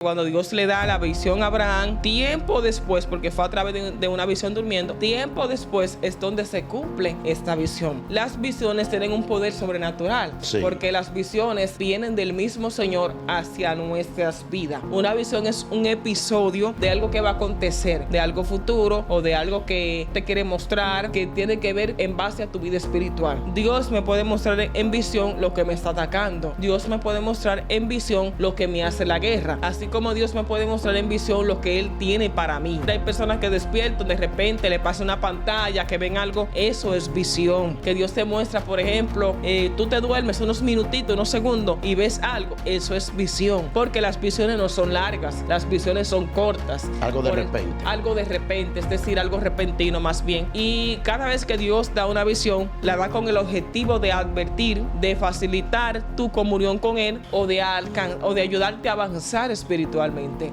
Cuando Dios le da la visión a Abraham, tiempo después, porque fue a través de una visión durmiendo, tiempo después es donde se cumple esta visión. Las visiones tienen un poder sobrenatural, porque las visiones vienen del mismo Señor hacia nuestras vidas. Una visión es un episodio de algo que va a acontecer, de algo futuro o de algo que te quiere mostrar, que tiene que ver en base a tu vida espiritual. Dios me puede mostrar en visión lo que me está atacando. Dios me puede mostrar en visión lo que me hace la guerra. Así como Dios me puede mostrar en visión lo que Él tiene para mí. Hay personas que despiertan, de repente le pasa una pantalla, que ven algo. Eso es visión. Que Dios te muestra, por ejemplo, tú te duermes unos minutitos, unos segundos y ves algo. Eso es visión. Porque las visiones no son largas, las visiones son cortas. Algo de repente. Algo de repente, es decir, algo repentino más bien. Y cada vez que Dios da una visión, la da con el objetivo de advertir, de facilitar tu comunión con Él o de ayudarte a avanzar espiritualmente.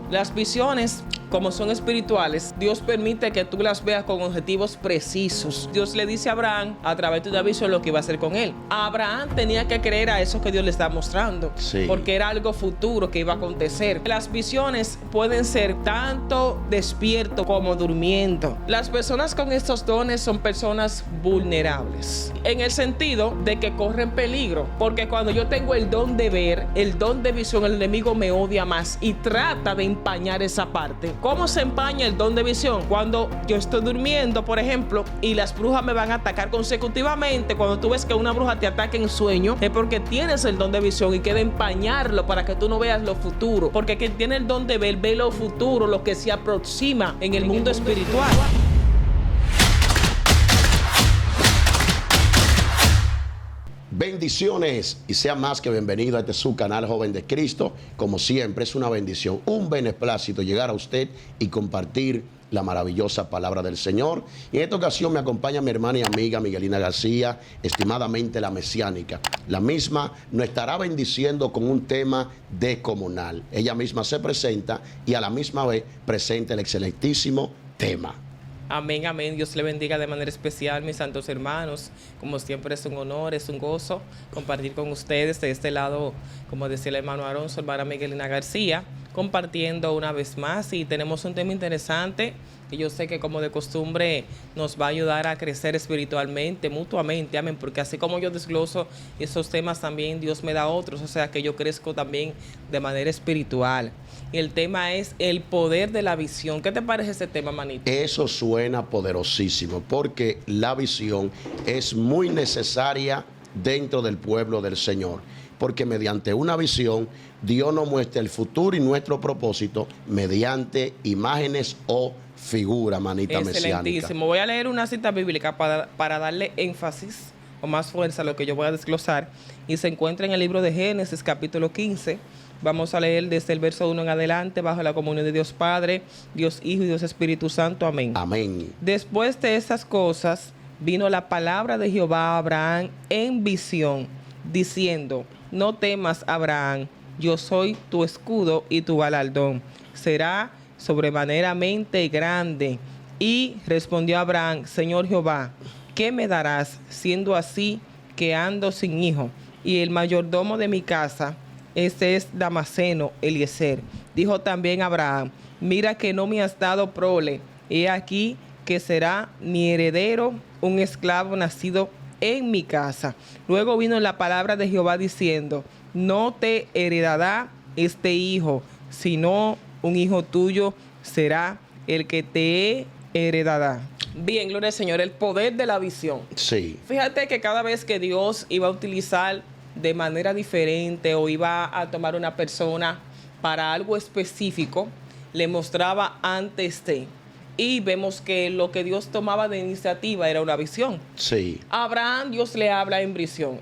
Las visiones, como son espirituales, Dios permite que tú las veas con objetivos precisos. Dios le dice a Abraham, a través de una visión, lo que iba a hacer con él. Abraham tenía que creer a eso que Dios le está mostrando, porque era algo futuro que iba a acontecer. Las visiones pueden ser tanto despierto como durmiendo. Las personas con estos dones son personas vulnerables, en el sentido de que corren peligro, porque cuando yo tengo el don de ver, el don de visión, el enemigo me odia más y trata de empañar esa parte. ¿Cómo se empaña el don de visión? Cuando yo estoy durmiendo, por ejemplo, y las brujas me van a atacar consecutivamente. Cuando tú ves que una bruja te ataca en sueño, es porque tienes el don de visión y queda empañarlo para que tú no veas lo futuro. Porque quien tiene el don de ver, ve lo futuro, lo que se aproxima en el mundo espiritual. Bendiciones y sea más que bienvenido a este su canal Joven de Cristo. Como siempre es una bendición, un beneplácito llegar a usted y compartir la maravillosa palabra del Señor. Y en esta ocasión me acompaña mi hermana y amiga Miguelina García, estimadamente la mesiánica. La misma nos estará bendiciendo con un tema descomunal. Ella misma se presenta y a la misma vez presenta el excelentísimo tema. Amén, amén. Dios le bendiga de manera especial, mis santos hermanos. Como siempre es un honor, es un gozo compartir con ustedes de este lado, como decía el hermano Aarón, su hermana Miguelina García, compartiendo una vez más. Y tenemos un tema interesante que yo sé que como de costumbre nos va a ayudar a crecer espiritualmente, mutuamente, amén, porque así como yo desgloso esos temas, también Dios me da otros, o sea que yo crezco también de manera espiritual. Y el tema es el poder de la visión. ¿Qué te parece ese tema, manito? Eso suena poderosísimo, porque la visión es muy necesaria dentro del pueblo del Señor. Porque mediante una visión, Dios nos muestra el futuro y nuestro propósito mediante imágenes o figuras, manita mesiánica. Excelentísimo. Voy a leer una cita bíblica para darle énfasis o más fuerza a lo que yo voy a desglosar. Y se encuentra en el libro de Génesis, capítulo 15. Vamos a leer desde el verso 1 en adelante, bajo la comunión de Dios Padre, Dios Hijo y Dios Espíritu Santo. Amén. Amén. Después de estas cosas, vino la palabra de Jehová a Abraham en visión, diciendo: no temas, Abraham, yo soy tu escudo y tu galardón será sobremaneramente grande. Y respondió Abraham: Señor Jehová, ¿qué me darás, siendo así que ando sin hijo? Y el mayordomo de mi casa, este es Damaseno Eliezer. Dijo también Abraham: mira que no me has dado prole, he aquí que será mi heredero un esclavo nacido en mi casa. Luego vino la palabra de Jehová diciendo: no te heredará este hijo, sino un hijo tuyo será el que te heredará. Bien, gloria al Señor, el poder de la visión. Sí. Fíjate que cada vez que Dios iba a utilizar de manera diferente o iba a tomar una persona para algo específico, le mostraba antes de. Y vemos que lo que Dios tomaba de iniciativa era una visión. Sí. A Abraham Dios le habla en visión.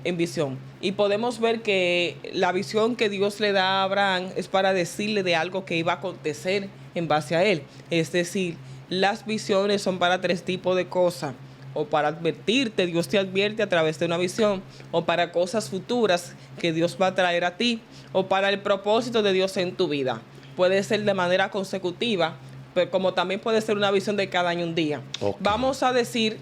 Y podemos ver que la visión que Dios le da a Abraham es para decirle de algo que iba a acontecer en base a él. Es decir, las visiones son para tres tipos de cosas. O para advertirte, Dios te advierte a través de una visión, o para cosas futuras que Dios va a traer a ti, o para el propósito de Dios en tu vida. Puede ser de manera consecutiva, pero como también puede ser una visión de cada año un día. Okay. Vamos a decir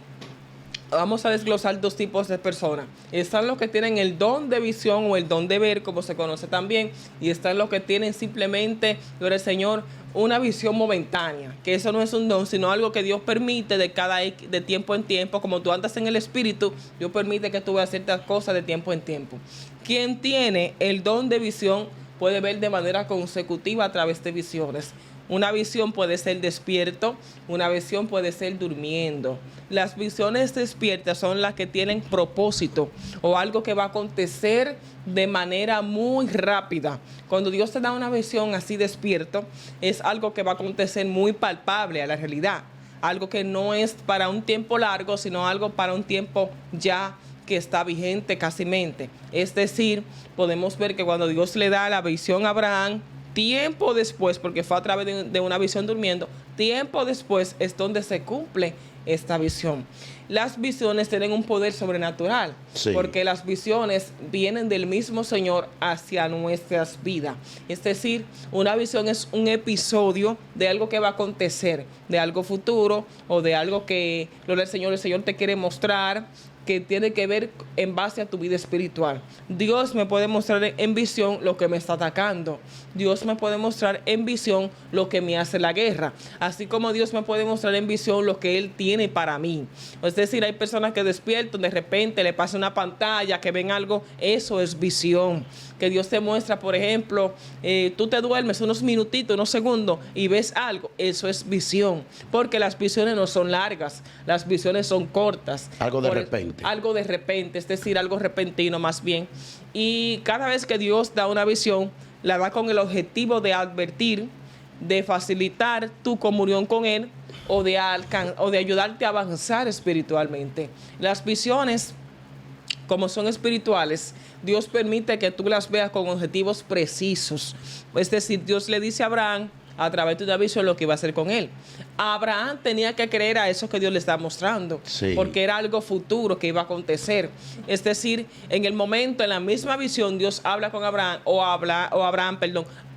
vamos a desglosar dos tipos de personas. Están los que tienen el don de visión o el don de ver, como se conoce también, y están los que tienen simplemente, gloria al Señor, una visión momentánea, que eso no es un don, sino algo que Dios permite de tiempo en tiempo. Como tú andas en el Espíritu, Dios permite que tú veas ciertas cosas de tiempo en tiempo. Quien tiene el don de visión puede ver de manera consecutiva a través de visiones. Una visión puede ser despierto, una visión puede ser durmiendo. Las visiones despiertas son las que tienen propósito o algo que va a acontecer de manera muy rápida. Cuando Dios te da una visión así despierto, es algo que va a acontecer muy palpable a la realidad. Algo que no es para un tiempo largo, sino algo para un tiempo ya que está vigente cásimente. Es decir, podemos ver que cuando Dios le da la visión a Abraham, tiempo después, porque fue a través de una visión durmiendo, tiempo después es donde se cumple esta visión. Las visiones tienen un poder sobrenatural, sí, porque las visiones vienen del mismo Señor hacia nuestras vidas. Es decir, una visión es un episodio de algo que va a acontecer, de algo futuro o de algo que el Señor te quiere mostrar, que tiene que ver en base a tu vida espiritual. Dios me puede mostrar en visión lo que me está atacando. Dios me puede mostrar en visión lo que me hace la guerra. Así como Dios me puede mostrar en visión lo que Él tiene para mí. Es decir, hay personas que despiertan, de repente le pasa una pantalla, que ven algo. Eso es visión. Que Dios te muestra, por ejemplo, tú te duermes unos minutitos, unos segundos y ves algo. Eso es visión. Porque las visiones no son largas, las visiones son cortas. Algo de repente. Algo de repente, es decir, algo repentino más bien. Y cada vez que Dios da una visión, la da con el objetivo de advertir, de facilitar tu comunión con Él o de ayudarte a avanzar espiritualmente. Las visiones, como son espirituales, Dios permite que tú las veas con objetivos precisos. Es decir, Dios le dice a Abraham, a través de una visión, lo que iba a hacer con él. Abraham tenía que creer a eso que Dios le está mostrando, sí, porque era algo futuro que iba a acontecer. Es decir, en el momento, en la misma visión, Dios habla con Abraham, Abraham,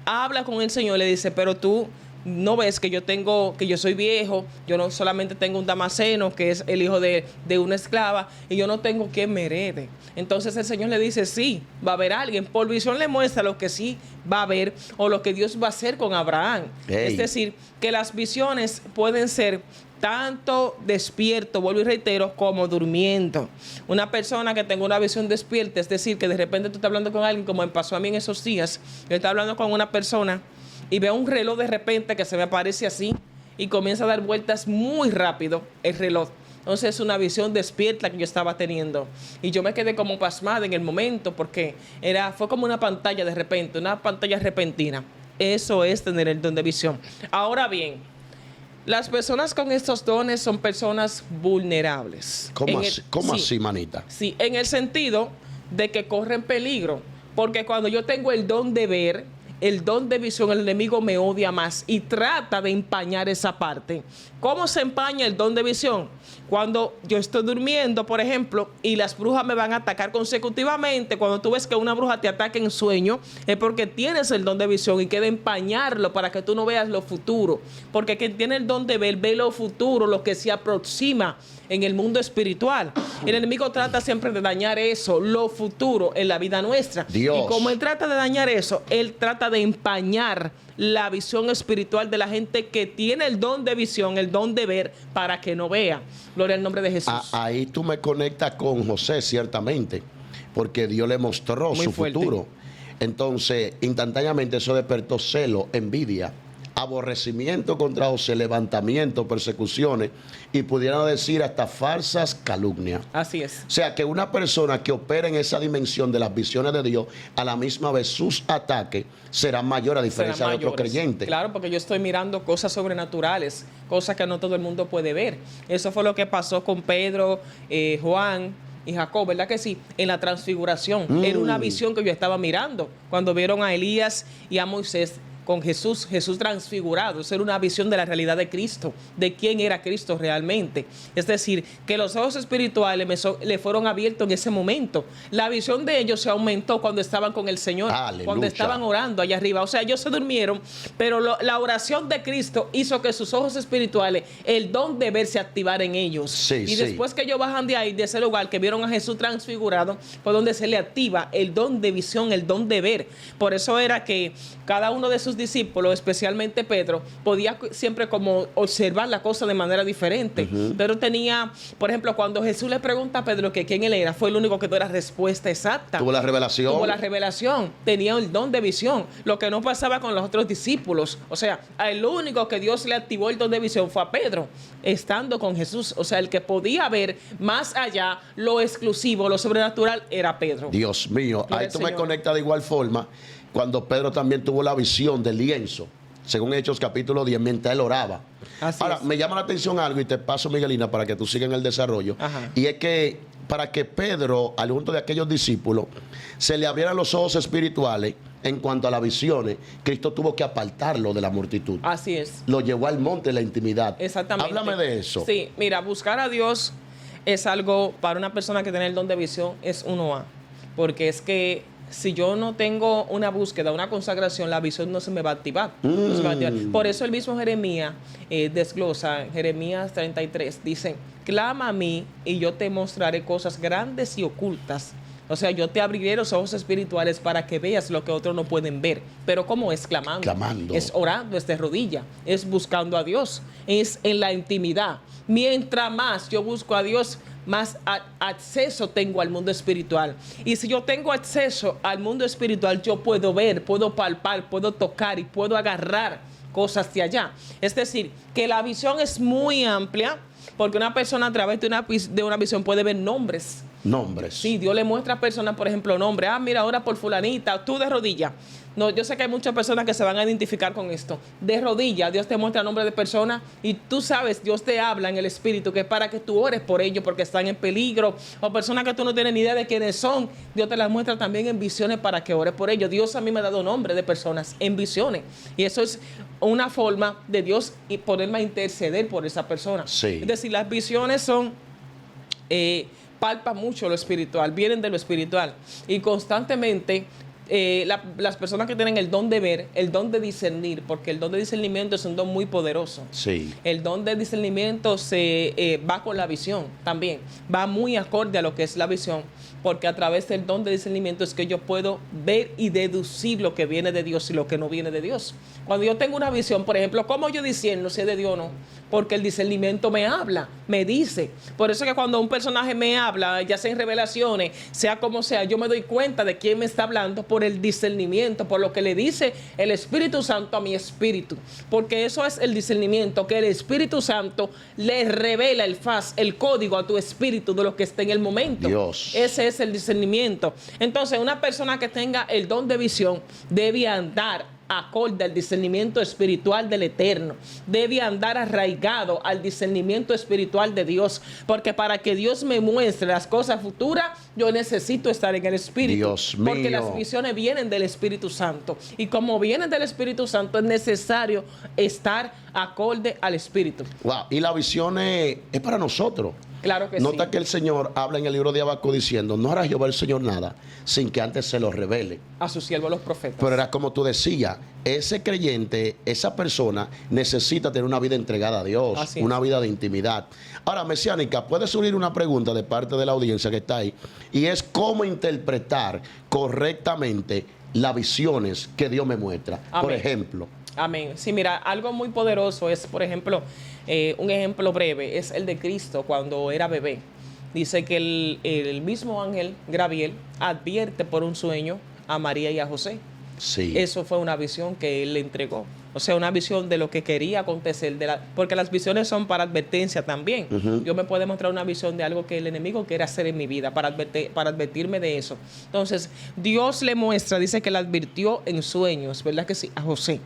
habla con el Señor y le dice, pero tú no ves que yo soy viejo, yo no solamente tengo un Damaseno, que es el hijo de una esclava, y yo no tengo quien me herede. Entonces el Señor le dice, sí, va a haber alguien. Por visión le muestra lo que sí va a haber o lo que Dios va a hacer con Abraham. Hey. Es decir, que las visiones pueden ser tanto despierto, vuelvo y reitero, como durmiendo. Una persona que tenga una visión despierta, es decir, que de repente tú estás hablando con alguien, como me pasó a mí en esos días, yo estaba hablando con una persona y veo un reloj de repente que se me aparece así y comienza a dar vueltas muy rápido el reloj. Entonces es una visión despierta que yo estaba teniendo. Y yo me quedé como pasmada en el momento porque fue como una pantalla de repente, una pantalla repentina. Eso es tener el don de visión. Ahora bien, las personas con estos dones son personas vulnerables. ¿Cómo así, manita? Sí, en el sentido de que corren peligro. Porque cuando yo tengo el don de ver, el don de visión, el enemigo me odia más y trata de empañar esa parte. ¿Cómo se empaña el don de visión? Cuando yo estoy durmiendo, por ejemplo, y las brujas me van a atacar consecutivamente. Cuando tú ves que una bruja te ataca en sueño, es porque tienes el don de visión y queda empañarlo para que tú no veas lo futuro. Porque quien tiene el don de ver, ve lo futuro, lo que se aproxima en el mundo espiritual. El enemigo trata siempre de dañar eso, lo futuro en la vida nuestra. Dios. Y como él trata de dañar eso, él trata de empañar la visión espiritual de la gente que tiene el don de visión, el don de ver, para que no vea. Gloria al nombre de Jesús. Ahí tú me conectas con José, ciertamente, porque Dios le mostró su futuro. Entonces, instantáneamente eso despertó celo, envidia, aborrecimiento contra José, levantamiento, persecuciones y pudiera decir hasta falsas calumnias. Así es. O sea que una persona que opera en esa dimensión de las visiones de Dios, a la misma vez sus ataques serán mayores a diferencia de otros creyentes. Claro, porque yo estoy mirando cosas sobrenaturales, cosas que no todo el mundo puede ver. Eso fue lo que pasó con Pedro, Juan y Jacob, ¿verdad que sí? En la transfiguración. Era una visión que yo estaba mirando cuando vieron a Elías y a Moisés con Jesús, Jesús transfigurado. Eso era una visión de la realidad de Cristo, de quién era Cristo realmente. Es decir, que los ojos espirituales le fueron abiertos en ese momento. La visión de ellos se aumentó cuando estaban con el Señor, Aleluya. cuando estaban orando allá arriba. O sea, ellos se durmieron, pero la oración de Cristo hizo que sus ojos espirituales, el don de ver, se activara en ellos. Sí, y después que ellos bajan de ahí, de ese lugar, que vieron a Jesús transfigurado, fue donde se le activa el don de visión, el don de ver. Por eso era que cada uno de sus discípulos, especialmente Pedro, podía siempre como observar la cosa de manera diferente. Pedro tenía, por ejemplo, cuando Jesús le pregunta a Pedro que quién él era, fue el único que tuvo la respuesta exacta. Tuvo la revelación. Tuvo la revelación, tenía el don de visión, lo que no pasaba con los otros discípulos. O sea, el único que Dios le activó el don de visión fue a Pedro, estando con Jesús. O sea, el que podía ver más allá, lo exclusivo, lo sobrenatural, era Pedro. Dios mío, ahí tú me conectas de igual forma cuando Pedro también tuvo la visión del lienzo, según Hechos capítulo 10, mientras él oraba. Así Ahora, es. me llama la atención algo y te paso, Miguelina, para que tú sigas en el desarrollo. Ajá. Y es que para que Pedro, al junto de aquellos discípulos, se le abrieran los ojos espirituales en cuanto a las visiones, Cristo tuvo que apartarlo de la multitud. Así es. Lo llevó al monte de la intimidad. Exactamente. Háblame de eso. Sí, mira, buscar a Dios es algo, para una persona que tiene el don de visión, es 1A. Porque es que si yo no tengo una búsqueda, una consagración, la visión no se me va a activar. No se va a activar. Por eso el mismo Jeremías desglosa, en Jeremías 33, dice, clama a mí y yo te mostraré cosas grandes y ocultas. O sea, yo te abriré los ojos espirituales para que veas lo que otros no pueden ver. Pero ¿cómo es? Clamando. Clamando. Es orando, es de rodilla, es buscando a Dios, es en la intimidad. Mientras más yo busco a Dios, más acceso tengo al mundo espiritual. Y si yo tengo acceso al mundo espiritual, yo puedo ver, puedo palpar, puedo tocar y puedo agarrar cosas de allá. Es decir, que la visión es muy amplia, porque una persona a través de una visión puede ver nombres. Nombres. Sí, Dios le muestra a personas, por ejemplo, nombres. Ah, mira, ahora por fulanita, tú de rodillas. No, yo sé que hay muchas personas que se van a identificar con esto. De rodillas, Dios te muestra nombres de personas y tú sabes, Dios te habla en el espíritu que es para que tú ores por ellos porque están en peligro. O personas que tú no tienes ni idea de quiénes son, Dios te las muestra también en visiones para que ores por ellos. Dios a mí me ha dado nombres de personas en visiones. Y eso es una forma de Dios y ponerme a interceder por esa persona. Sí. Es decir, las visiones son... palpa mucho lo espiritual, vienen de lo espiritual y constantemente las personas que tienen el don de ver, el don de discernir, porque el don de discernimiento es un don muy poderoso. Sí. El don de discernimiento se va con la visión también, va muy acorde a lo que es la visión, porque a través del don de discernimiento es que yo puedo ver y deducir lo que viene de Dios y lo que no viene de Dios. Cuando yo tengo una visión, por ejemplo, ¿cómo yo discierno si es de Dios o no? Porque el discernimiento me habla, me dice. Por eso que cuando un personaje me habla, ya sea en revelaciones, sea como sea, yo me doy cuenta de quién me está hablando por el discernimiento, por lo que le dice el Espíritu Santo a mi espíritu. Porque eso es el discernimiento, que el Espíritu Santo le revela el código a tu espíritu de lo que está en el momento. Dios. Ese es el discernimiento. Entonces, una persona que tenga el don de visión debe andar acorde al discernimiento espiritual del Eterno. Debe andar arraigado al discernimiento espiritual de Dios. Porque para que Dios me muestre las cosas futuras, yo necesito estar en el Espíritu. Dios mío. Porque las visiones vienen del Espíritu Santo. Y como vienen del Espíritu Santo, es necesario estar acorde al Espíritu. Wow. Y la visión es para nosotros. Claro que Nota sí. que el Señor habla en el libro de Habacuc diciendo, no hará Jehová el Señor nada sin que antes se lo revele. A sus siervos los profetas. Pero era como tú decías, ese creyente, esa persona necesita tener una vida entregada a Dios, Así es. una vida de intimidad. Ahora, Mesiánica, puede surgir una pregunta de parte de la audiencia que está ahí, y es cómo interpretar correctamente las visiones que Dios me muestra. Amén. Por ejemplo, Amén. Sí, mira, algo muy poderoso es, por ejemplo, un ejemplo breve, es el de Cristo cuando era bebé. Dice que el mismo ángel Gabriel advierte por un sueño a María y a José. sí. Eso fue una visión que él le entregó. O sea, una visión de lo que quería acontecer, porque las visiones son para advertencia también. Dios me puede mostrar una visión de algo que el enemigo quiere hacer en mi vida, para advertirme de eso. Entonces, Dios le muestra, dice que le advirtió en sueños, ¿verdad que sí? A José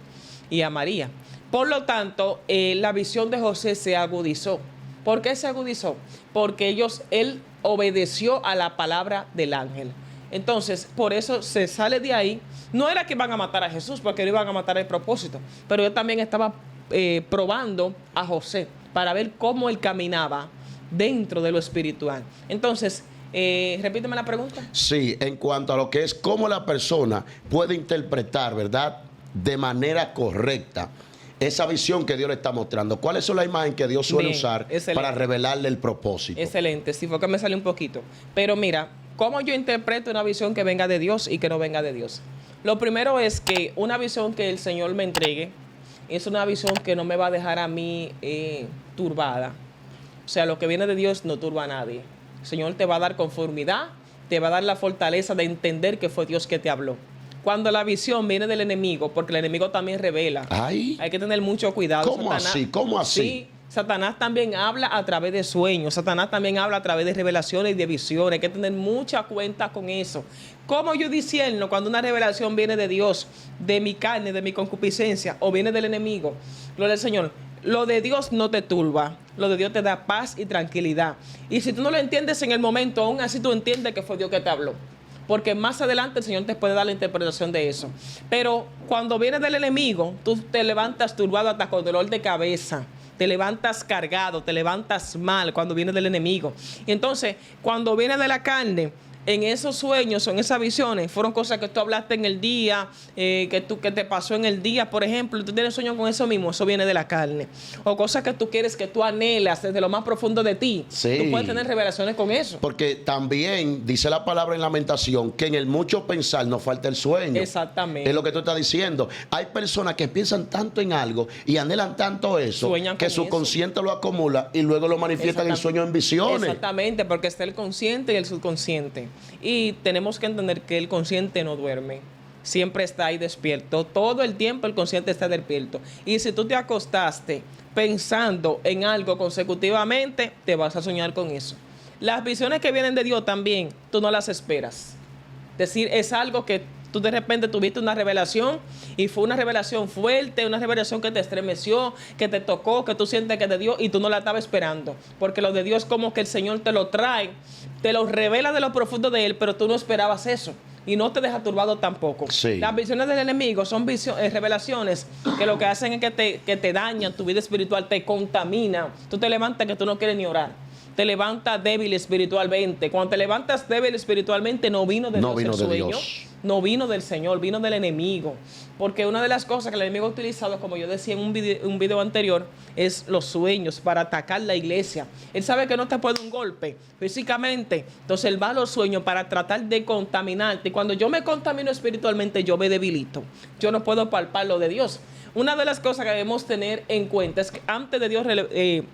y a María. Por lo tanto, la visión de José se agudizó. ¿Por qué se agudizó? Porque él obedeció a la palabra del ángel. Entonces, por eso se sale de ahí. No era que iban a matar a Jesús, porque no iban a matar el propósito, pero yo también estaba probando a José para ver cómo él caminaba dentro de lo espiritual. Entonces, repíteme la pregunta. Sí, en cuanto a lo que es cómo la persona puede interpretar, ¿verdad?, de manera correcta esa visión que Dios le está mostrando. ¿Cuáles son las imágenes que Dios suele usar para revelarle el propósito? Excelente, sí, fue que me salió un poquito. Pero mira, ¿cómo yo interpreto una visión que venga de Dios y que no venga de Dios? Lo primero es que una visión que el Señor me entregue es una visión que no me va a dejar a mí turbada. O sea, lo que viene de Dios no turba a nadie. El Señor te va a dar conformidad, te va a dar la fortaleza de entender que fue Dios que te habló. Cuando la visión viene del enemigo, porque el enemigo también revela, hay que tener mucho cuidado. ¿Cómo Satanás, así? ¿Cómo así? Sí, Satanás también habla a través de sueños, Satanás también habla a través de revelaciones y de visiones. Hay que tener mucha cuenta con eso. ¿Cómo yo discierno cuando una revelación viene de Dios, de mi carne, de mi concupiscencia, o viene del enemigo? Gloria al Señor. Lo de Dios no te turba, lo de Dios te da paz y tranquilidad. Y si tú no lo entiendes en el momento, aún así tú entiendes que fue Dios que te habló. Porque más adelante el Señor te puede dar la interpretación de eso. Pero cuando viene del enemigo, tú te levantas turbado hasta con dolor de cabeza. Te levantas cargado, te levantas mal cuando viene del enemigo. Y entonces, cuando viene de la carne, en esos sueños o en esas visiones, fueron cosas que tú hablaste en el día, que te pasó en el día, por ejemplo, y tú tienes sueño con eso mismo, eso viene de la carne. O cosas que tú quieres, que tú anhelas desde lo más profundo de ti. Sí. Tú puedes tener revelaciones con eso. Porque también dice la palabra en Lamentación que en el mucho pensar nos falta el sueño. Exactamente. Es lo que tú estás diciendo. Hay personas que piensan tanto en algo y anhelan tanto eso, sueñan que su consciente lo acumula y luego lo manifiestan en sueños, en visiones. Exactamente, porque está el consciente y el subconsciente. Y tenemos que entender que el consciente no duerme. Siempre está ahí despierto. Todo el tiempo el consciente está despierto. Y si tú te acostaste pensando en algo consecutivamente, te vas a soñar con eso. Las visiones que vienen de Dios también, tú no las esperas. Es decir, es algo que tú de repente tuviste una revelación y fue una revelación fuerte, una revelación que te estremeció, que te tocó, que tú sientes que es de Dios y tú no la estabas esperando. Porque lo de Dios es como que el Señor te lo trae, te lo revela de lo profundo de Él, pero tú no esperabas eso. Y no te deja turbado tampoco. Sí. Las visiones del enemigo son revelaciones que lo que hacen es que te dañan tu vida espiritual, te contaminan. Tú te levantas que tú no quieres ni orar. Te levantas débil espiritualmente. Cuando te levantas débil espiritualmente, no vino de Dios el sueño. No vino del Señor, vino del enemigo. Porque una de las cosas que el enemigo ha utilizado, como yo decía en un video anterior, es los sueños para atacar la iglesia. Él sabe que no te puede un golpe físicamente. Entonces él va a los sueños para tratar de contaminarte. Y cuando yo me contamino espiritualmente, yo me debilito. Yo no puedo palpar lo de Dios. Una de las cosas que debemos tener en cuenta es que antes de Dios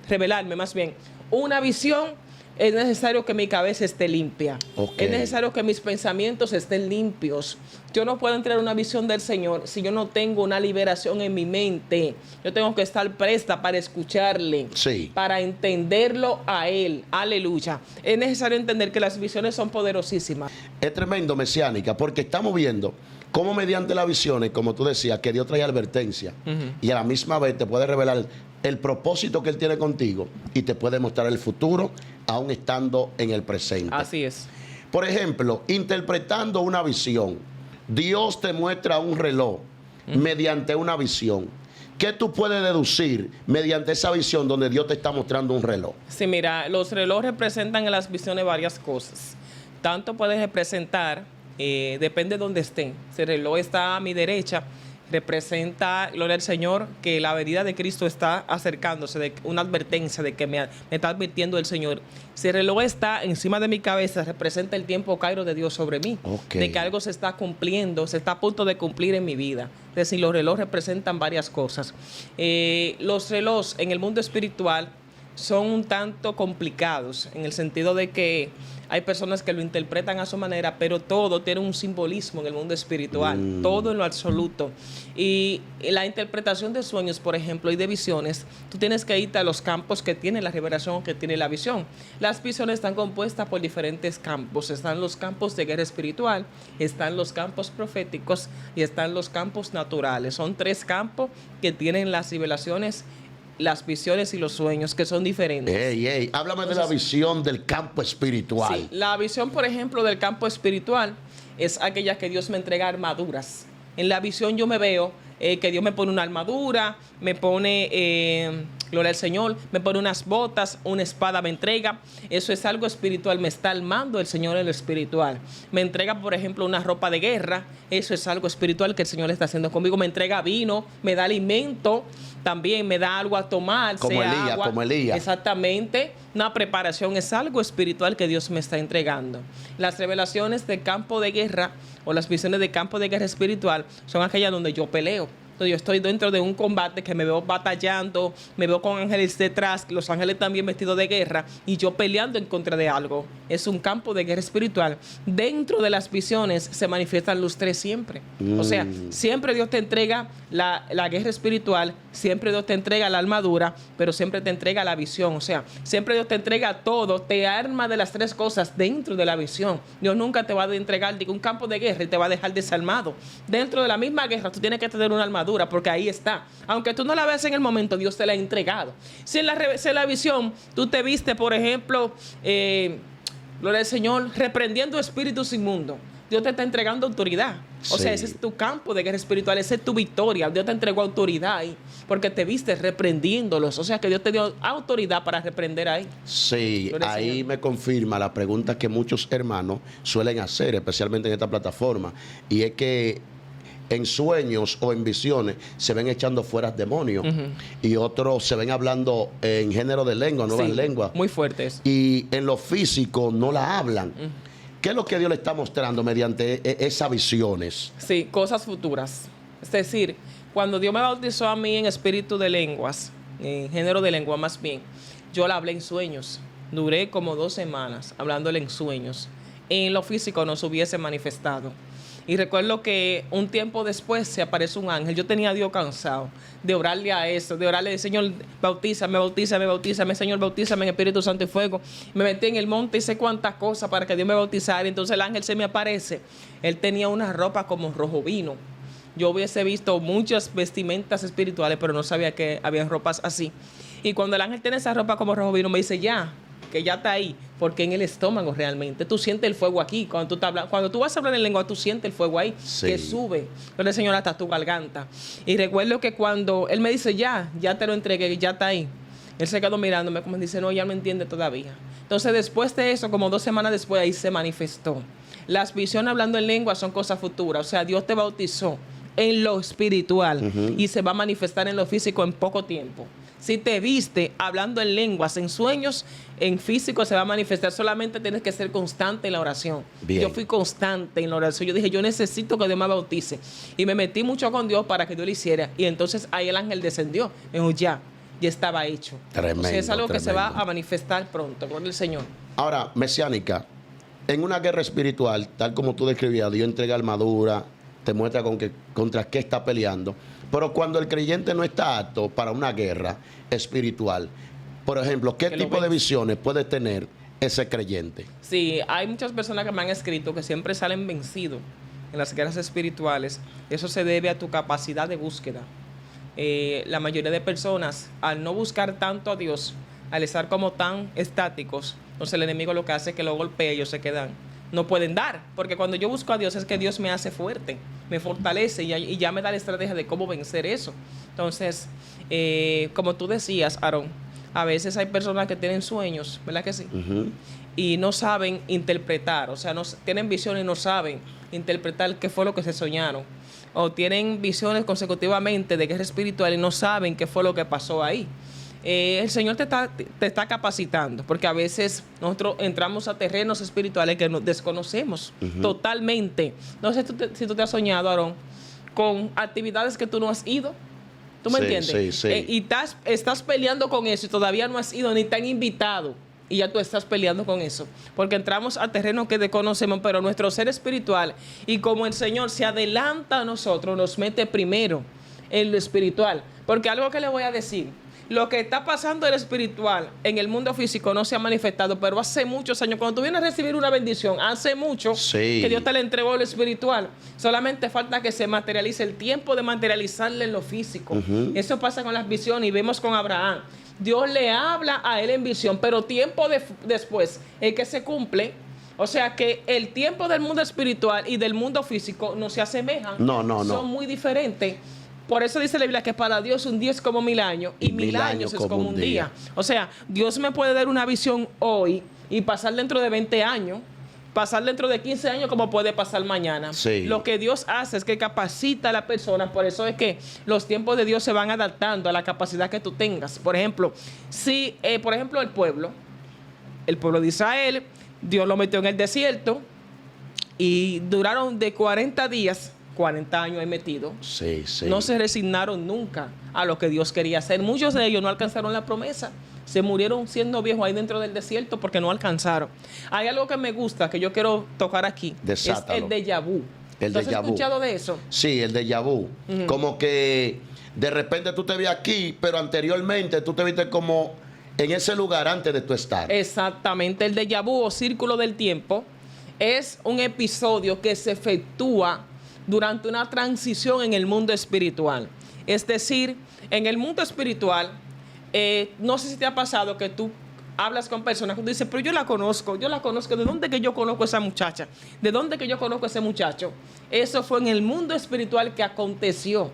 revelarme más bien una visión, es necesario que mi cabeza esté limpia. Es necesario que mis pensamientos estén limpios. Yo no puedo entrar en una visión del Señor si yo no tengo una liberación en mi mente. Yo tengo que estar presta para escucharle, para entenderlo a Él. Aleluya. Es necesario entender que las visiones son poderosísimas. Es tremendo, mesiánica, porque estamos viendo cómo mediante las visiones, como tú decías, que Dios trae advertencia y a la misma vez te puede revelar el propósito que Él tiene contigo y te puede mostrar el futuro aún estando en el presente. Así es. Por ejemplo, interpretando una visión, Dios te muestra un reloj mediante una visión. ¿Qué tú puedes deducir mediante esa visión donde Dios te está mostrando un reloj? Sí, mira, los relojes representan en las visiones varias cosas. Tanto puedes representar, depende de dónde estén. Si el reloj está a mi derecha, representa, gloria al Señor, que la venida de Cristo está acercándose, de una advertencia de que me está advirtiendo el Señor. Si el reloj está encima de mi cabeza, representa el tiempo cairo de Dios sobre mí, de que algo se está cumpliendo, se está a punto de cumplir en mi vida. Es decir, los relojes representan varias cosas. Los relojes en el mundo espiritual son un tanto complicados, en el sentido de que hay personas que lo interpretan a su manera, pero todo tiene un simbolismo en el mundo espiritual, todo en lo absoluto. Y la interpretación de sueños, por ejemplo, y de visiones, tú tienes que irte a los campos que tiene la revelación, que tiene la visión. Las visiones están compuestas por diferentes campos. Están los campos de guerra espiritual, están los campos proféticos y están los campos naturales. Son tres campos que tienen las revelaciones las visiones y los sueños, que son diferentes. Háblame de la visión del campo espiritual. Sí, la visión, por ejemplo, del campo espiritual es aquella que Dios me entrega armaduras. En la visión yo me veo que Dios me pone una armadura, me pone, gloria al Señor, me pone unas botas, una espada me entrega. Eso es algo espiritual, me está armando el Señor en lo espiritual. Me entrega, por ejemplo, una ropa de guerra. Eso es algo espiritual que el Señor está haciendo conmigo. Me entrega vino, me da alimento, también me da algo a tomar. Como Elías, agua. como Elías. Exactamente. Una preparación es algo espiritual que Dios me está entregando. Las revelaciones de campo de guerra o las visiones de campo de guerra espiritual son aquellas donde yo peleo. Entonces yo estoy dentro de un combate que me veo batallando, me veo con ángeles detrás, los ángeles también vestidos de guerra, y yo peleando en contra de algo. Es un campo de guerra espiritual. Dentro de las visiones se manifiestan los tres siempre. O sea, siempre Dios te entrega la guerra espiritual, siempre Dios te entrega la armadura, pero siempre te entrega la visión. O sea, siempre Dios te entrega todo, te arma de las tres cosas dentro de la visión. Dios nunca te va a entregar un campo de guerra y te va a dejar desarmado. Dentro de la misma guerra tú tienes que tener una armadura, porque ahí está. Aunque tú no la veas en el momento, Dios te la ha entregado. Si en la visión tú te viste, por ejemplo, gloria al Señor, reprendiendo espíritus inmundos, Dios te está entregando autoridad. O sea, ese es tu campo de guerra espiritual, esa es tu victoria. Dios te entregó autoridad ahí, porque te viste reprendiéndolos. O sea, que Dios te dio autoridad para reprender ahí. Sí, ahí me confirma la pregunta que muchos hermanos suelen hacer, especialmente en esta plataforma, y es que en sueños o en visiones se ven echando fuera demonios, y otros se ven hablando en género de lengua, nuevas lenguas. Muy fuertes. Y en lo físico no la hablan. ¿Qué es lo que Dios le está mostrando mediante esas visiones? Sí, cosas futuras. Es decir, cuando Dios me bautizó a mí en espíritu de lenguas, en género de lengua más bien, yo la hablé en sueños. Duré como 2 semanas hablándole en sueños. En lo físico no se hubiese manifestado. Y recuerdo que un tiempo después se aparece un ángel. Yo tenía a Dios cansado de orarle a eso, de orarle, Señor, bautízame, bautízame, bautízame, Señor, bautízame en Espíritu Santo y Fuego. Me metí en el monte y hice cuantas cosas para que Dios me bautizara. Entonces el ángel se me aparece. Él tenía una ropa como rojo vino. Yo hubiese visto muchas vestimentas espirituales, pero no sabía que había ropas así. Y cuando el ángel tiene esa ropa como rojo vino, me dice, ya, que ya está ahí, porque en el estómago realmente tú sientes el fuego aquí. Cuando tú vas a hablar en lengua, tú sientes el fuego ahí, que sube, pero el Señor, hasta tu garganta. Y recuerdo que cuando Él me dice, ya te lo entregué, ya está ahí, Él se quedó mirándome como dice, no, ya no entiende todavía. Entonces después de eso, como 2 semanas después, ahí se manifestó. Las visiones hablando en lengua son cosas futuras. O sea, Dios te bautizó en lo espiritual y se va a manifestar en lo físico en poco tiempo. Si te viste hablando en lenguas, en sueños, en físico se va a manifestar. Solamente tienes que ser constante en la oración. Bien. Yo fui constante en la oración. Yo dije, yo necesito que Dios me bautice. Y me metí mucho con Dios para que Dios lo hiciera. Y entonces ahí el ángel descendió. Me dijo, ya estaba hecho. Tremendo, o sea, es algo que se va a manifestar pronto con el Señor. Ahora, mesiánica, en una guerra espiritual, tal como tú describías, Dios entrega armadura, te muestra contra qué está peleando. Pero cuando el creyente no está apto para una guerra espiritual, por ejemplo, ¿qué tipo de visiones puede tener ese creyente? Sí, hay muchas personas que me han escrito que siempre salen vencidos en las guerras espirituales. Eso se debe a tu capacidad de búsqueda. La mayoría de personas, al no buscar tanto a Dios, al estar como tan estáticos, entonces el enemigo lo que hace es que lo golpea y ellos se quedan. No pueden dar, porque cuando yo busco a Dios es que Dios me hace fuerte, me fortalece y ya me da la estrategia de cómo vencer eso. Entonces, como tú decías, Aarón, a veces hay personas que tienen sueños, ¿verdad que sí? Y no saben interpretar, o sea, tienen visiones y no saben interpretar qué fue lo que se soñaron. O tienen visiones consecutivamente de guerra espiritual y no saben qué fue lo que pasó ahí. El Señor te está capacitando, porque a veces nosotros entramos a terrenos espirituales que nos desconocemos totalmente. No sé si tú te has soñado, Aarón, con actividades que tú no has ido. ¿Tú me entiendes? Sí. Y estás peleando con eso y todavía no has ido ni te han invitado. Y ya tú estás peleando con eso. Porque entramos a terrenos que desconocemos, pero nuestro ser espiritual, y como el Señor se adelanta a nosotros, nos mete primero en lo espiritual. Porque algo que le voy a decir, Lo que está pasando en el espiritual, en el mundo físico, no se ha manifestado, pero hace muchos años, cuando tú vienes a recibir una bendición, hace mucho Sí. que Dios te le entregó lo espiritual. Solamente falta que se materialice el tiempo de materializarle en lo físico. Eso pasa con las visiones y vemos con Abraham. Dios le habla a él en visión, pero tiempo después, el que se cumple. O sea que el tiempo del mundo espiritual y del mundo físico no se asemejan. No. Son muy diferentes. Por eso dice la Biblia que para Dios un día es como 1000 años y 1000 años es como un día. O sea, Dios me puede dar una visión hoy y pasar dentro de 20 años, pasar dentro de 15 años como puede pasar mañana. Sí. Lo que Dios hace es que capacita a la persona. Por eso es que los tiempos de Dios se van adaptando a la capacidad que tú tengas. Por ejemplo, si, por ejemplo, el pueblo de Israel, Dios lo metió en el desierto y duraron de 40 días, 40 años ahí metidos. Sí. No se resignaron nunca a lo que Dios quería hacer. Muchos de ellos no alcanzaron la promesa. Se murieron siendo viejos ahí dentro del desierto porque no alcanzaron. Hay algo que me gusta, que yo quiero tocar aquí. Desátalo. Es el déjà vu. El ¿Tú has déjà vu. escuchado de eso? Sí, el déjà vu. Como que de repente tú te ves aquí, pero anteriormente tú te viste como en ese lugar antes de tu estar. Exactamente. El déjà vu o círculo del tiempo es un episodio que se efectúa durante una transición en el mundo espiritual. Es decir, en el mundo espiritual, no sé si te ha pasado que tú hablas con personas que tú dices, pero yo la conozco, ¿de dónde que yo conozco a esa muchacha? ¿De dónde que yo conozco a ese muchacho? Eso fue en el mundo espiritual que aconteció.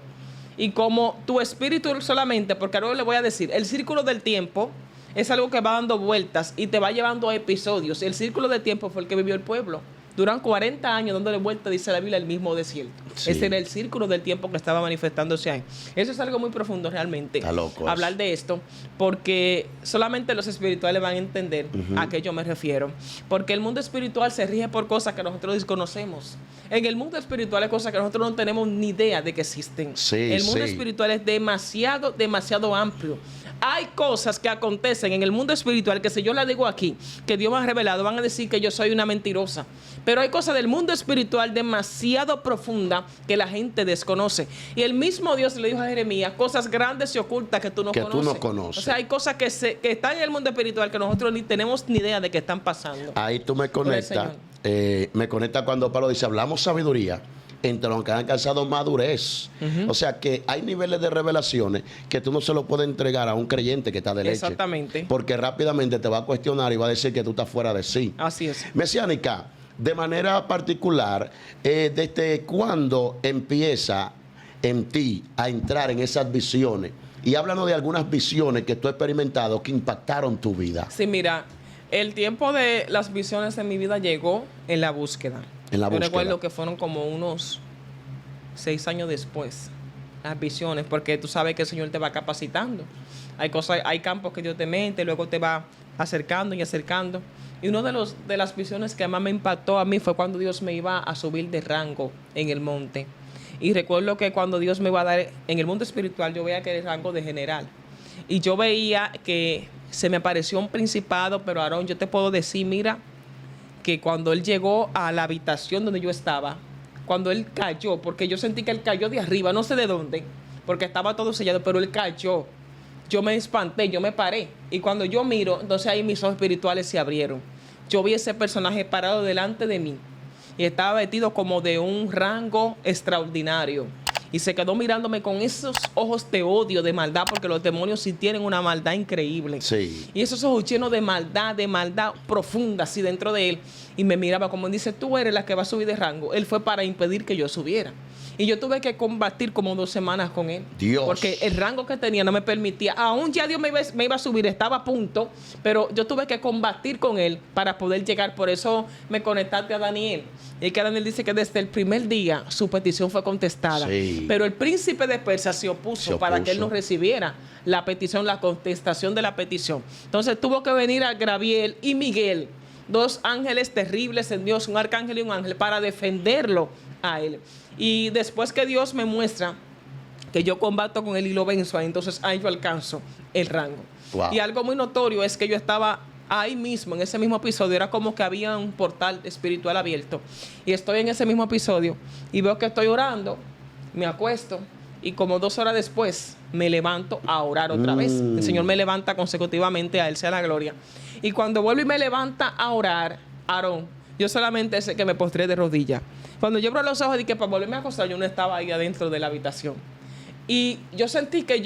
Y como tu espíritu solamente, porque ahora le voy a decir, el círculo del tiempo es algo que va dando vueltas y te va llevando a episodios. El círculo del tiempo fue el que vivió el pueblo. Duran 40 años dándole vuelta, dice la Biblia, el mismo desierto. Sí. Ese era el círculo del tiempo que estaba manifestándose ahí. Eso es algo muy profundo realmente. Está loco hablar eso. de esto, porque solamente los espirituales van a entender a qué yo me refiero. Porque el mundo espiritual se rige por cosas que nosotros desconocemos. En el mundo espiritual hay cosas que nosotros no tenemos ni idea de que existen. Sí, el mundo sí. espiritual es demasiado amplio. Hay cosas que acontecen en el mundo espiritual que si yo la digo aquí, que Dios me ha revelado, van a decir que yo soy una mentirosa. Pero hay cosas del mundo espiritual demasiado profunda que la gente desconoce. Y el mismo Dios le dijo a Jeremías, cosas grandes y ocultas que tú no conoces. O sea, hay cosas que están en el mundo espiritual que nosotros ni tenemos ni idea de que están pasando. Ahí tú me conectas. Señor. Me conecta cuando Pablo dice, hablamos sabiduría entre los que han alcanzado madurez. O sea que hay niveles de revelaciones que tú no se lo puedes entregar a un creyente que está de leche. Exactamente. Porque rápidamente te va a cuestionar y va a decir que tú estás fuera de sí. Así es. Mesiánica, de manera particular, ¿desde cuándo empieza en ti a entrar en esas visiones? Y háblanos de algunas visiones que tú has experimentado que impactaron tu vida. Sí, mira, el tiempo de las visiones en mi vida llegó en la búsqueda. En la Yo búsqueda. recuerdo que fueron como unos 6 años después, las visiones, porque tú sabes que el Señor te va capacitando. Hay campos que Dios te mete, luego te va acercando y acercando. Y una de las visiones que más me impactó a mí fue cuando Dios me iba a subir de rango en el monte. Y recuerdo que cuando Dios me iba a dar, en el mundo espiritual, yo veía que era el rango de general. Y yo veía que se me apareció un principado, pero Aarón, yo te puedo decir, mira, que cuando él llegó a la habitación donde yo estaba, cuando él cayó, porque yo sentí que él cayó de arriba, no sé de dónde, porque estaba todo sellado, pero él cayó. Yo me espanté, yo me paré. Y cuando yo miro, entonces ahí mis ojos espirituales se abrieron. Yo vi ese personaje parado delante de mí y estaba vestido como de un rango extraordinario. Y se quedó mirándome con esos ojos de odio, de maldad, porque los demonios sí tienen una maldad increíble. Sí. Y esos ojos llenos de maldad profunda, así dentro de él. Y me miraba como dice, tú eres la que va a subir de rango. Él fue para impedir que yo subiera. Y yo tuve que combatir como 2 semanas con él. Dios. Porque el rango que tenía no me permitía. Aún ya Dios me iba a subir, estaba a punto. Pero yo tuve que combatir con él para poder llegar. Por eso me conectaste a Daniel. Y que Daniel dice que desde el primer día su petición fue contestada. Sí. Pero el príncipe de Persia se opuso para que él no recibiera la petición, la contestación de la petición. Entonces tuvo que venir a Gabriel y Miguel, 2 ángeles terribles en Dios, un arcángel y un ángel, para defenderlo a él. Y después que Dios me muestra que yo combato con él y lo venzo, entonces ahí yo alcanzo el rango. Wow. Y algo muy notorio es que yo estaba ahí mismo, en ese mismo episodio, era como que había un portal espiritual abierto. Y estoy en ese mismo episodio y veo que estoy orando, me acuesto y como 2 horas después me levanto a orar otra vez. El Señor me levanta consecutivamente, a Él sea la gloria. Y cuando vuelvo y me levanta a orar, Aarón, yo solamente sé que me postré de rodillas. Cuando yo abro los ojos y que para volverme a acostar, yo no estaba ahí adentro de la habitación. Y yo sentí que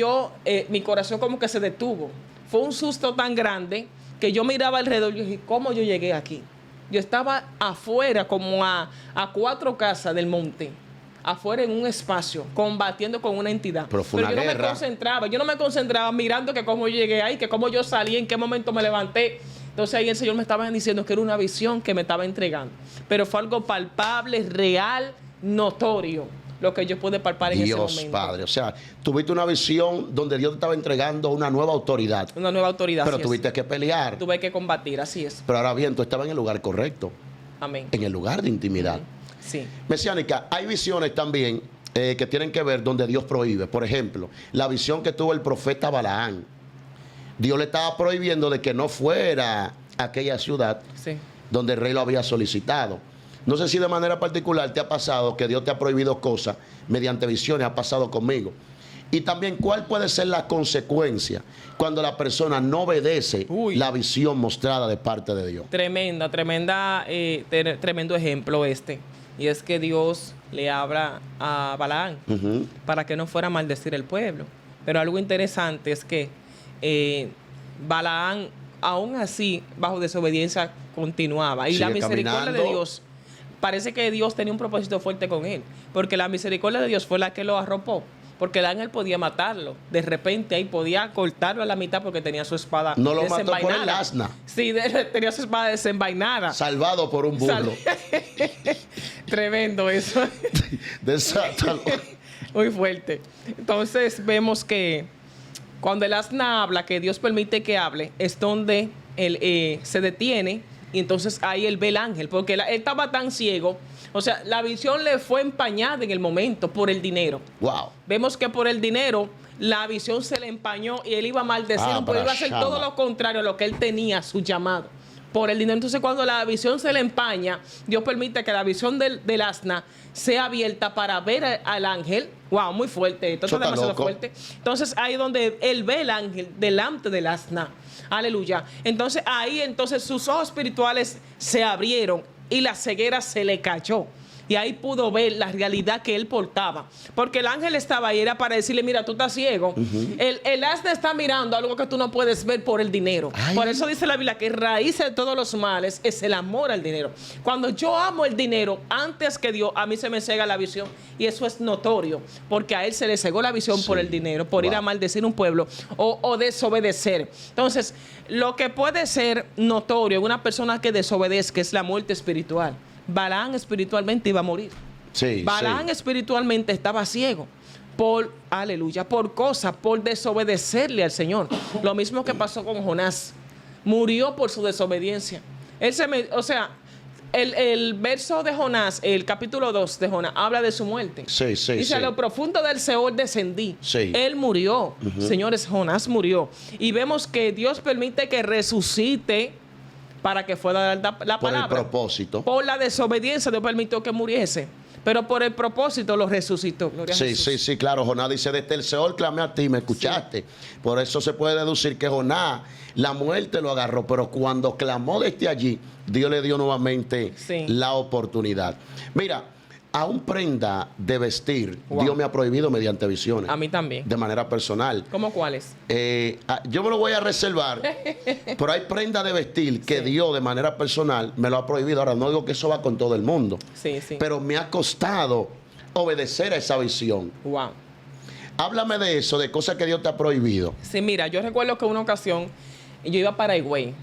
mi corazón como que se detuvo. Fue un susto tan grande que yo miraba alrededor y dije, ¿cómo yo llegué aquí? Yo estaba afuera, como a 4 casas del monte, afuera en un espacio, combatiendo con una entidad. Pero fue una yo guerra. no me concentraba mirando que cómo yo llegué ahí, que cómo yo salí, en qué momento me levanté. Entonces ahí el Señor me estaba diciendo que era una visión que me estaba entregando. Pero fue algo palpable, real, notorio, lo que yo pude palpar en ese momento. Dios Padre, o sea, tuviste una visión donde Dios te estaba entregando una nueva autoridad. Una nueva autoridad. Pero tuviste que pelear. Tuve que combatir, así es. Pero ahora bien, tú estabas en el lugar correcto. Amén. En el lugar de intimidad. Sí. Mesiánica, hay visiones también que tienen que ver donde Dios prohíbe. Por ejemplo, la visión que tuvo el profeta Balaán. Dios le estaba prohibiendo de que no fuera a aquella ciudad donde el rey lo había solicitado. No sé si de manera particular te ha pasado que Dios te ha prohibido cosas mediante visiones, ha pasado conmigo. Y también, ¿cuál puede ser la consecuencia cuando la persona no obedece la visión mostrada de parte de Dios? Tremendo ejemplo este. Y es que Dios le habla a Balaán para que no fuera a maldecir el pueblo. Pero algo interesante es que Balaán, aún así, bajo desobediencia, continuaba. Y sigue la misericordia caminando. de Dios, parece que Dios tenía un propósito fuerte con él. Porque la misericordia de Dios fue la que lo arropó. Porque el ángel podía matarlo. De repente ahí podía cortarlo a la mitad porque tenía su espada no lo desenvainada. mató por el asna. Sí, tenía su espada desenvainada. Salvado por un burro. Tremendo eso. Desátalo. Muy fuerte. Entonces vemos que cuando el asna habla, que Dios permite que hable, es donde él se detiene y entonces ahí él ve el ángel. Porque él estaba tan ciego. O sea, la visión le fue empañada en el momento por el dinero. Wow. Vemos que por el dinero la visión se le empañó y él iba a maldecir, pero iba a hacer todo lo contrario a lo que él tenía, su llamado. Por el dinero. Entonces, cuando la visión se le empaña, Dios permite que la visión del asna sea abierta para ver al ángel. Wow, muy fuerte. Esto es demasiado fuerte. Entonces, ahí es donde él ve el ángel delante del asna. Aleluya. Entonces, ahí sus ojos espirituales se abrieron y la ceguera se le cayó. Y ahí pudo ver la realidad que él portaba. Porque el ángel estaba ahí, era para decirle, mira, tú estás ciego. El asna está mirando algo que tú no puedes ver por el dinero. Ay. Por eso dice la Biblia que raíz de todos los males es el amor al dinero. Cuando yo amo el dinero, antes que Dios, a mí se me cega la visión. Y eso es notorio. Porque a él se le cegó la visión por el dinero, por ir a maldecir un pueblo o desobedecer. Entonces, lo que puede ser notorio en una persona que desobedezca es la muerte espiritual. Balaán espiritualmente iba a morir. Sí, Balaán espiritualmente estaba ciego por desobedecerle al Señor. Lo mismo que pasó con Jonás. Murió por su desobediencia. El verso de Jonás, el capítulo 2 de Jonás, habla de su muerte. Dice, a lo profundo del Seol descendí. Él murió. Señores, Jonás murió. Y vemos que Dios permite que resucite para que fuera la palabra. Por el propósito. Por la desobediencia Dios permitió que muriese. Pero por el propósito lo resucitó. Gloria a Jesús. Sí, claro. Jonás dice, desde el Seol clamé a ti, me escuchaste. Por eso se puede deducir que Jonás, la muerte lo agarró, pero cuando clamó desde allí, Dios le dio nuevamente la oportunidad. Mira, aún prenda de vestir, Dios me ha prohibido mediante visiones. A mí también. De manera personal. ¿Cómo cuáles? Yo me lo voy a reservar, pero hay prenda de vestir que Dios de manera personal me lo ha prohibido. Ahora, no digo que eso va con todo el mundo. Pero me ha costado obedecer a esa visión. Wow. Háblame de eso, de cosas que Dios te ha prohibido. Sí, mira, yo recuerdo que una ocasión yo iba para Higüey.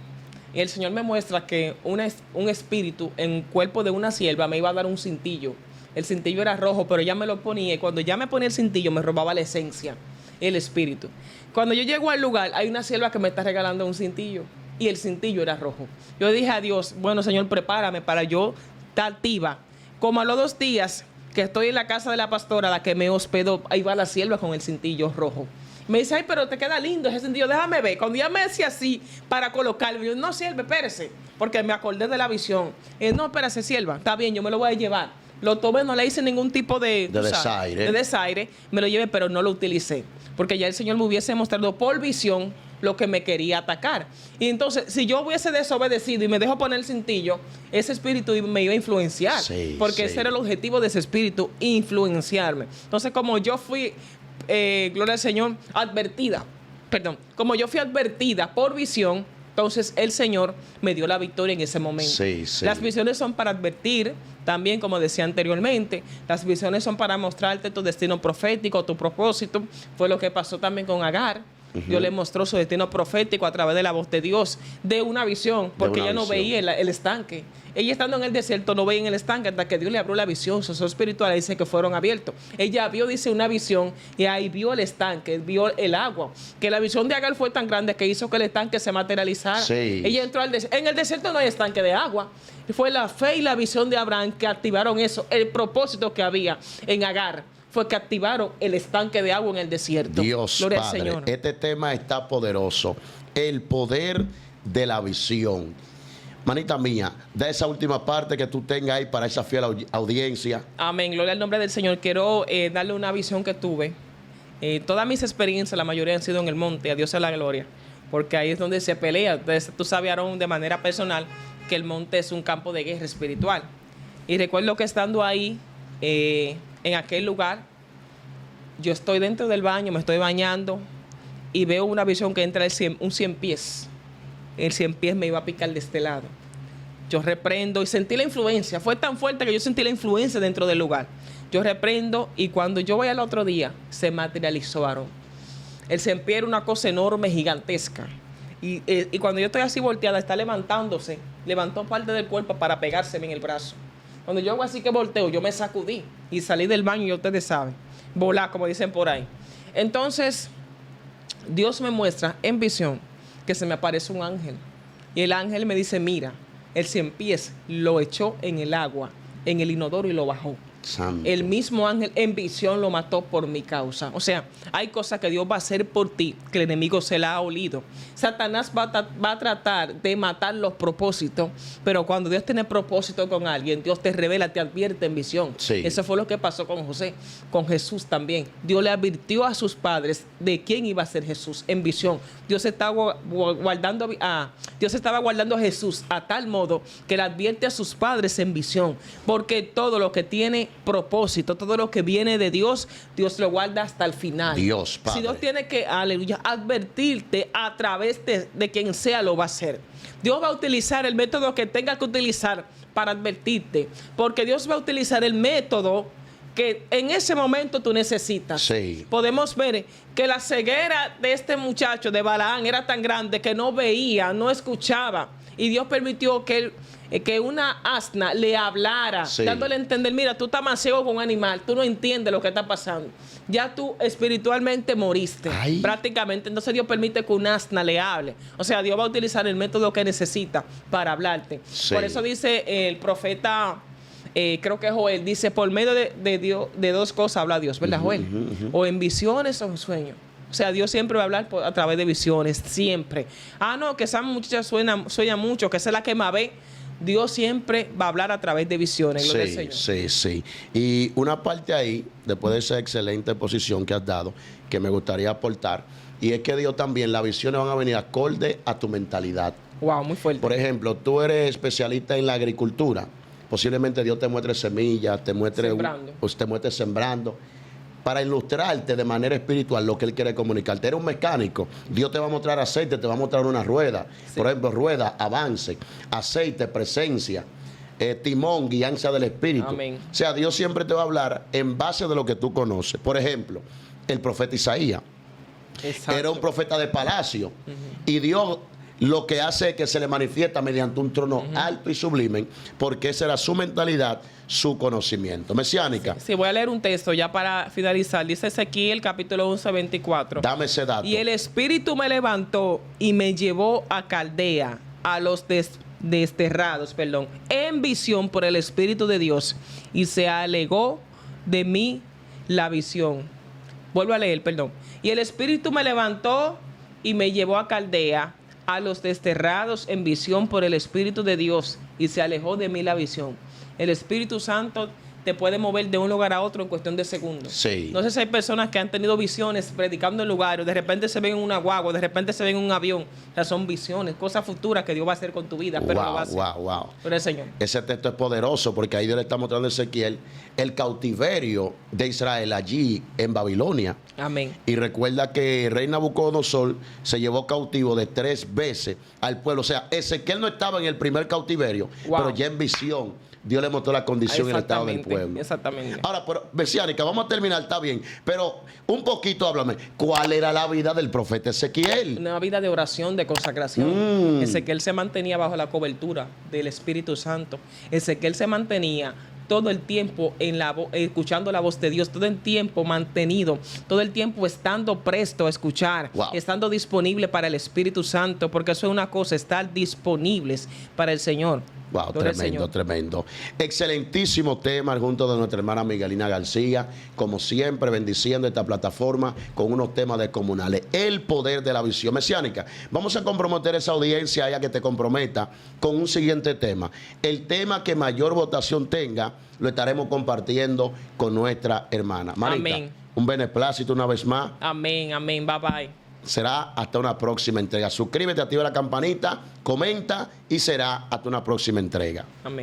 Y el Señor me muestra que un espíritu en cuerpo de una sierva me iba a dar un cintillo. El cintillo era rojo, pero ya me lo ponía. Y cuando ya me ponía el cintillo, me robaba la esencia, el espíritu. Cuando yo llego al lugar, hay una sierva que me está regalando un cintillo. Y el cintillo era rojo. Yo dije a Dios, bueno, Señor, prepárame para yo estar activa. Como a los 2 días que estoy en la casa de la pastora, la que me hospedó, ahí va la sierva con el cintillo rojo. Me dice, ay, pero te queda lindo ese cintillo, déjame ver. Cuando ya me decía así para colocarlo, yo, no, sierva, espérese. Porque me acordé de la visión. No, espérese, sierva, está bien, yo me lo voy a llevar. Lo tomé, no le hice ningún tipo de desaire. Me lo llevé, pero no lo utilicé. porque ya el Señor me hubiese mostrado por visión lo que me quería atacar. Y entonces, si yo hubiese desobedecido y me dejo poner el cintillo, ese espíritu me iba a influenciar, porque ese era el objetivo de ese espíritu, influenciarme. Entonces, como yo fui, gloria al Señor, como yo fui advertida por visión, entonces el Señor me dio la victoria en ese momento. Las visiones son para advertir, también como decía anteriormente, las visiones son para mostrarte tu destino profético, tu propósito. Fue lo que pasó también con Agar. Dios le mostró su destino profético a través de la voz de Dios, de una visión, porque ella no veía el estanque. Ella estando en el desierto no veía en el estanque hasta que Dios le abrió la visión. Sus ojos espirituales dice que fueron abiertos. Ella vio, dice, una visión y ahí vio el estanque, vio el agua. Que la visión de Agar fue tan grande que hizo que el estanque se materializara. Ella entró al desierto. En el desierto no hay estanque de agua. Fue la fe y la visión de Abraham que activaron eso, el propósito que había en Agar. Fue que activaron el estanque de agua en el desierto. Dios, Gloria Padre, al Señor. este tema está poderoso. El poder de la visión. Manita mía, da esa última parte que tú tengas ahí para esa fiel audiencia. Amén. Gloria al nombre del Señor. Quiero darle una visión que tuve. Todas mis experiencias, la mayoría han sido en el monte. A Dios sea la gloria. Porque ahí es donde se pelea. Entonces, tú sabes, Aarón, de manera personal, que el monte es un campo de guerra espiritual. Y recuerdo que estando ahí, en aquel lugar, yo estoy dentro del baño, me estoy bañando y veo una visión que entra un 100 pies. El 100 pies me iba a picar de este lado. Yo reprendo y sentí la influencia. Fue tan fuerte que yo sentí la influencia dentro del lugar. Yo reprendo y cuando yo voy al otro día, se materializó Aarón. El 100 pies era una cosa enorme, gigantesca. Y cuando yo estoy así volteada, está levantándose. Levantó parte del cuerpo para pegárseme en el brazo. Cuando yo hago así que volteo, yo me sacudí y salí del baño y ustedes saben, volar, como dicen por ahí. Entonces, Dios me muestra en visión que se me aparece un ángel. Y el ángel me dice, mira, el 100 pies lo echó en el agua, en el inodoro y lo bajó. Santo. El mismo ángel en visión lo mató por mi causa. O sea, hay cosas que Dios va a hacer por ti que el enemigo se la ha olido. Satanás va a tratar de matar los propósitos, pero cuando Dios tiene propósito con alguien, Dios te revela, te advierte en visión. Eso fue lo que pasó con José, con Jesús también. Dios le advirtió a sus padres de quién iba a ser Jesús en visión. Dios estaba guardando a Jesús a tal modo que le advierte a sus padres en visión, porque todo lo que tiene propósito, todo lo que viene de Dios, Dios lo guarda hasta el final. Dios, Padre. Si Dios tiene que, aleluya, advertirte a través de quien sea, lo va a hacer. Dios va a utilizar el método que tenga que utilizar para advertirte, porque Dios va a utilizar el método que en ese momento tú necesitas. Podemos ver que la ceguera de este muchacho de Balaán era tan grande que no veía, no escuchaba, y Dios permitió que una asna le hablara, dándole a entender, mira, tú estás más ciego con un animal, tú no entiendes lo que está pasando, ya tú espiritualmente moriste. Prácticamente. Entonces Dios permite que un asna le hable. O sea, Dios va a utilizar el método que necesita para hablarte. Por eso dice el profeta, creo que Joel, dice, por medio de Dios, de dos cosas habla Dios, ¿verdad, Joel? O en visiones o en sueños. O sea, Dios siempre va a hablar a través de visiones, siempre. No, que esa muchacha sueña mucho, que esa es la que más ve. Dios siempre va a hablar a través de visiones. Sí. Y una parte ahí, después de esa excelente posición que has dado, que me gustaría aportar, y es que Dios también, las visiones van a venir acorde a tu mentalidad. Wow, muy fuerte. Por ejemplo, tú eres especialista en la agricultura. Posiblemente Dios te muestre semillas, te muestre sembrando, para ilustrarte de manera espiritual lo que Él quiere comunicarte. Eres un mecánico, Dios te va a mostrar aceite, te va a mostrar una rueda. Por ejemplo, rueda, avance, aceite, presencia, timón, guianza del Espíritu. Amén. O sea, Dios siempre te va a hablar en base de lo que tú conoces. Por ejemplo, el profeta Isaías era un profeta de palacio, y Dios lo que hace es que se le manifiesta mediante un trono alto y sublime, porque esa era su mentalidad, su conocimiento. Mesiánica. Sí, voy a leer un texto ya para finalizar. Dice Ezequiel capítulo 11, 24. Dame ese dato. Y el Espíritu me levantó y me llevó a Caldea, a los desterrados, en visión por el Espíritu de Dios, y se alegó de mí la visión. Vuelvo a leer, Y el Espíritu me levantó y me llevó a Caldea, a los desterrados en visión por el Espíritu de Dios, y se alejó de mí la visión. El Espíritu Santo te puede mover de un lugar a otro en cuestión de segundos. Sí. No sé si hay personas que han tenido visiones predicando en lugares, de repente se ven en una guagua, de repente se ven en un avión. O sea, son visiones, cosas futuras que Dios va a hacer con tu vida, pero lo va a hacer. Wow. Por el Señor. Ese texto es poderoso porque ahí Dios le está mostrando a Ezequiel el cautiverio de Israel allí en Babilonia. Amén. Y recuerda que el rey Nabucodonosor se llevó cautivo de 3 veces al pueblo. O sea, Ezequiel no estaba en el primer cautiverio, pero ya en visión Dios le mostró la condición y el estado del pueblo. Exactamente. Ahora, pero, Mesiánica, vamos a terminar, está bien. Pero un poquito háblame. ¿Cuál era la vida del profeta Ezequiel? Una vida de oración, de consagración. Ezequiel se mantenía bajo la cobertura del Espíritu Santo. Ezequiel se mantenía todo el tiempo escuchando la voz de Dios, todo el tiempo mantenido, todo el tiempo estando presto a escuchar, estando disponible para el Espíritu Santo, porque eso es una cosa, estar disponibles para el Señor. Wow, tremendo, tremendo. Excelentísimo tema junto de nuestra hermana Miguelina García. Como siempre, bendiciendo esta plataforma con unos temas descomunales. El poder de la visión mesiánica. Vamos a comprometer a esa audiencia, a que te comprometa con un siguiente tema. El tema que mayor votación tenga, lo estaremos compartiendo con nuestra hermana. Marita, amén. Un beneplácito una vez más. Amén, amén. Bye, bye. Será hasta una próxima entrega. Suscríbete, activa la campanita, comenta y será hasta una próxima entrega. Amén.